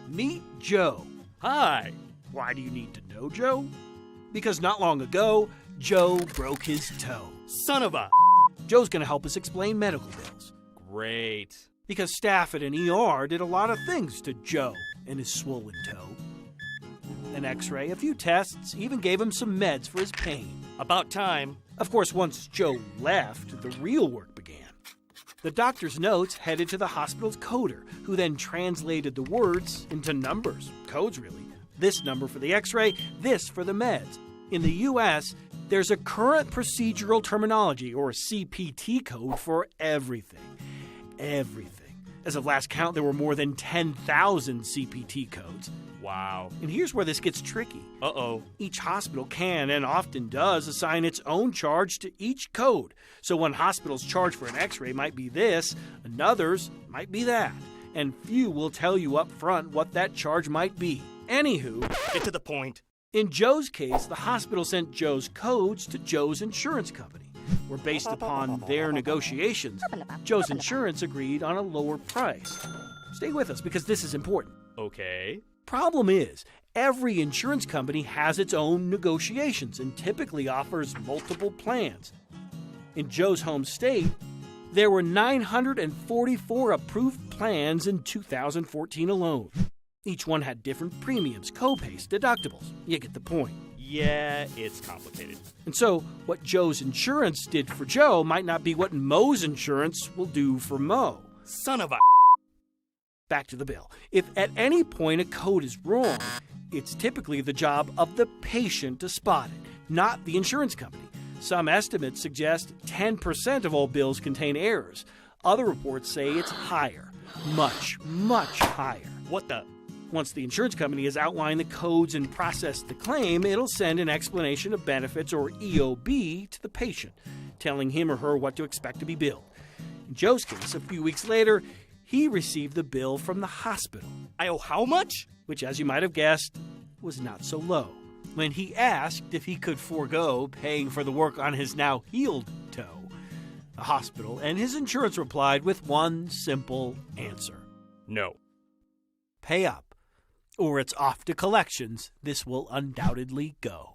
Meet Joe. Hi. Why do you need to know Joe? Because not long ago, Joe broke his toe. Son of a... Joe's going to help us explain medical bills. Great. Because staff at an ER did a lot of things to Joe and his swollen toe. An x-ray, a few tests, even gave him some meds for his pain. About time. Of course, once Joe left, the real work began. The doctor's notes headed to the hospital's coder, who then translated the words into numbers. Codes, really. This number for the x-ray, this for the meds. In the U.S., there's a current procedural terminology, or CPT code, for everything. Everything. As of last count, there were more than 10,000 CPT codes. Wow. And here's where this gets tricky. Uh-oh. Each hospital can, and often does, assign its own charge to each code. So one hospital's charge for an x-ray might be this, another's might be that. And few will tell you up front what that charge might be. Anywho, Get to the point. in Joe's case, the hospital sent Joe's codes to Joe's insurance company, where based upon their negotiations, Joe's insurance agreed on a lower price. Stay with us because this is important. Okay. Problem is, every insurance company has its own negotiations and typically offers multiple plans. In Joe's home state, there were 944 approved plans in 2014 alone. Each one had different premiums, co-pays, deductibles. You get the point. Yeah, it's complicated. And so, what Joe's insurance did for Joe might not be what Mo's insurance will do for Mo. Son of a... Back to the bill. If at any point a code is wrong, it's typically the job of the patient to spot it, not the insurance company. Some estimates suggest 10% of all bills contain errors. Other reports say it's higher. Much, much higher. What the... Once the insurance company has outlined the codes and processed the claim, it'll send an explanation of benefits, or EOB, to the patient, telling him or her what to expect to be billed. In Joe's case, a few weeks later, he received the bill from the hospital, I owe how much? which, as you might have guessed, was not so low. When he asked if he could forego paying for the work on his now healed toe, the hospital and his insurance replied with one simple answer: No. pay up, or it's off to collections. This will undoubtedly go.